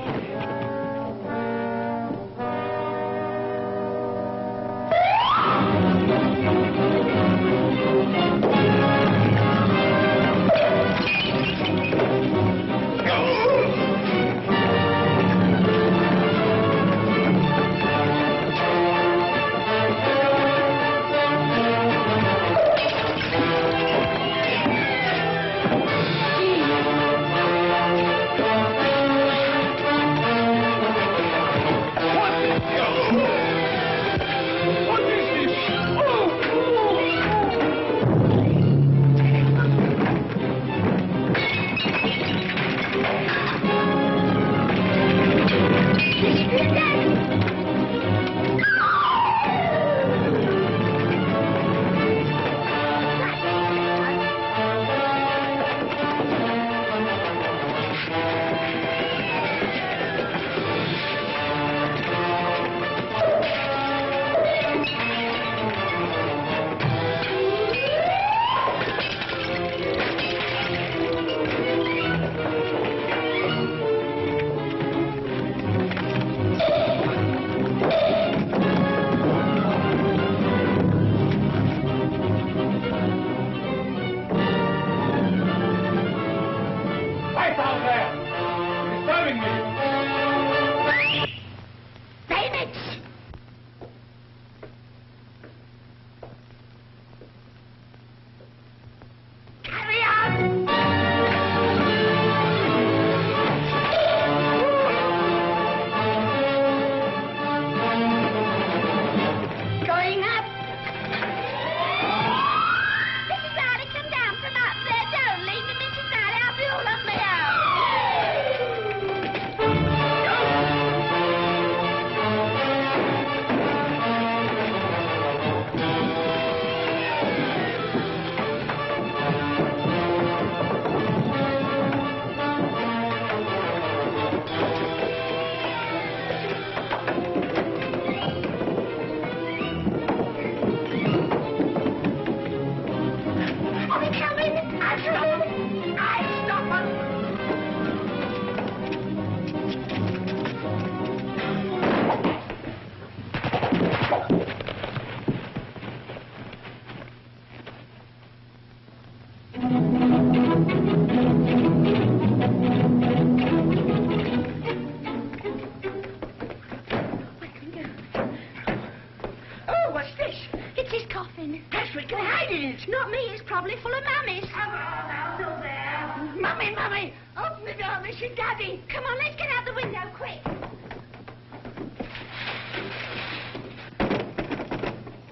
in. Perhaps we can hide in it. Not me, it's probably full of mummies. Come on, out there. Mummy, Mummy, open the door, this is Daddy. Come on, let's get out the window, quick.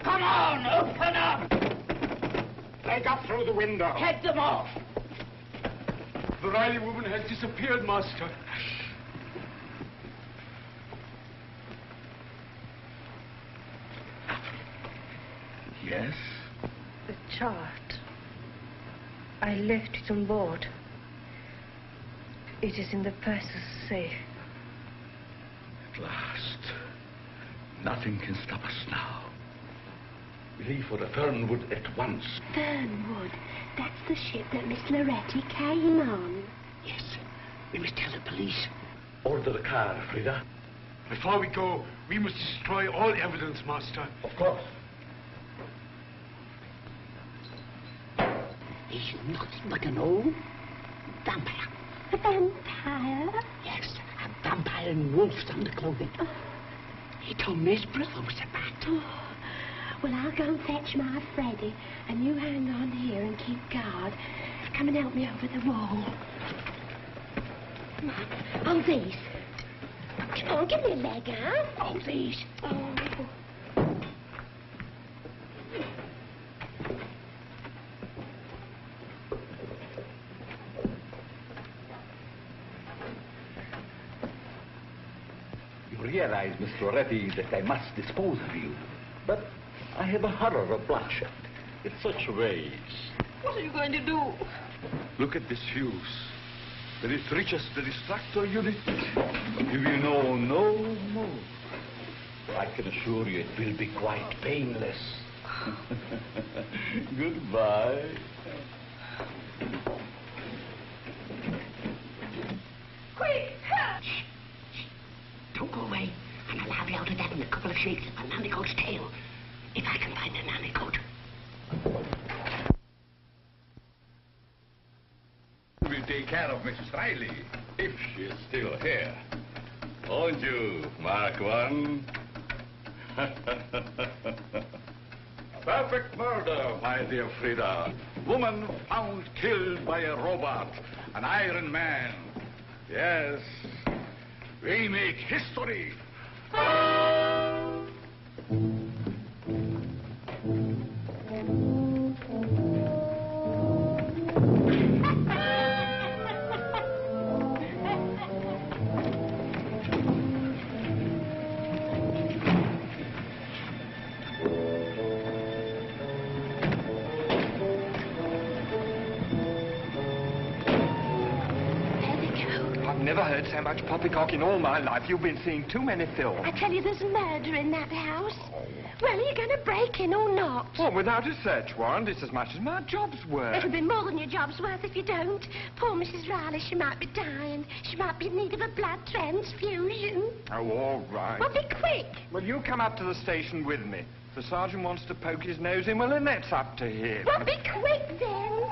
Come on, open up. They got through the window. Head them off. The Riley woman has disappeared, Master. Yes? The chart. I left it on board. It is in the purser's safe. At last. Nothing can stop us now. We leave for the Fernwood at once. Fernwood? That's the ship that Miss Loretti came on. Yes. We must tell the police. Order the car, Frida. Before we go, we must destroy all evidence, Master. Of course. He's nothing but an old vampire. A vampire? Yes, a vampire in wolf's underclothing. Oh. He told me his brother was a bat. Oh. Well, I'll go and fetch my Freddy, and you hang on here and keep guard. Come and help me over the wall. Come on. Oh, these. Come on, give me a leg out. Oh, these. Oh. You realize, Miss Loretti, that I must dispose of you. But I have a horror of bloodshed. It's such ways. What are you going to do? Look at this fuse. That it reaches the distractor unit. You will know no more. I can assure you it will be quite painless. Goodbye. Quick! Shh! Don't go away, and I'll have you out of that in a couple of shakes on Nannycoat's tail. If I can find a Nannycoat. We'll take care of Mrs. Riley, if she is still here. Won't you, Mark One? Perfect murder, my dear Frida. Woman found killed by a robot, an Iron Man. Yes, we make history. Never heard so much poppycock in all my life. You've been seeing too many films. I tell you, there's murder in that house. Well, are you going to break in or not? Well, without a search warrant, it's as much as my job's worth. It'll be more than your job's worth if you don't. Poor Mrs. Riley, she might be dying. She might be in need of a blood transfusion. Oh, all right. Well, be quick. Well, you come up to the station with me. If the sergeant wants to poke his nose in, well, then that's up to him. Well, be quick, then.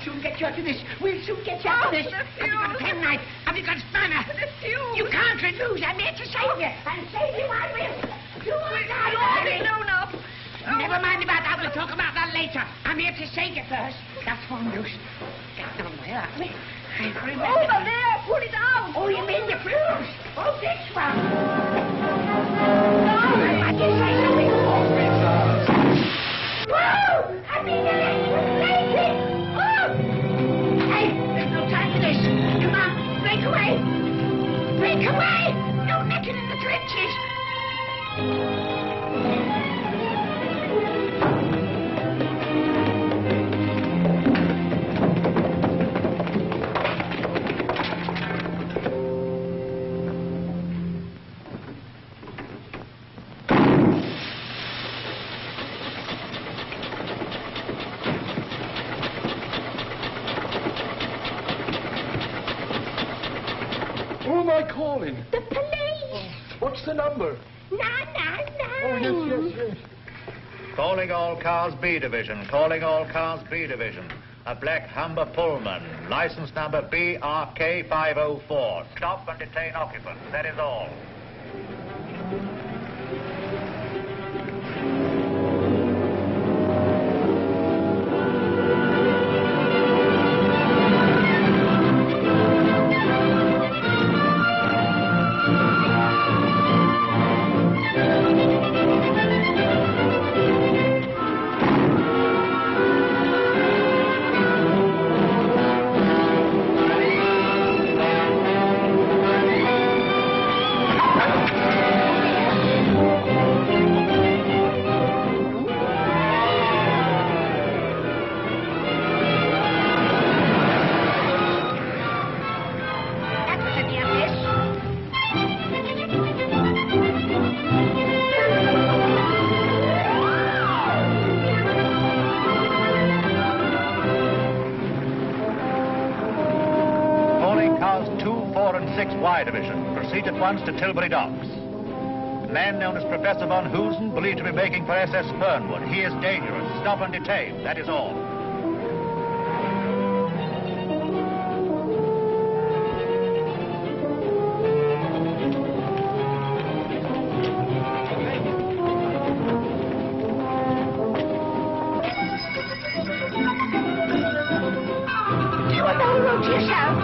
We'll soon get you out of this. We'll soon get you out of this. Have you got a penknife? Have you got a spanner? You can't refuse. I'm here to save you. And save you I will. You will die. No. Never mind about that. We'll talk about that later. I'm here to save you first. That's one loose. Get down there, aren't we? Over there. Pull it out. Oh, you mean the fuse? Oh, this one. I just say something. Whoa! I mean, the lady. Oh! Hey, there's no time for this. Come on, break away. Break away. No necking in the trenches. Who am I calling? The police. What's the number? 999. Oh, yes. Calling all cars B division. Calling all cars B division. A black Humber Pullman. License number BRK 504. Stop and detain occupants. That is all. Y division. Proceed at once to Tilbury Docks. A man known as Professor von Hoosen, believed to be making for SS Fernwood. He is dangerous. Stop and detain. That is all. You are no road to yourself.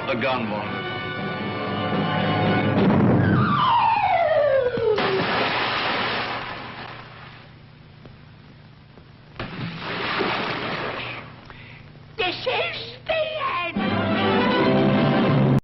The gun, woman.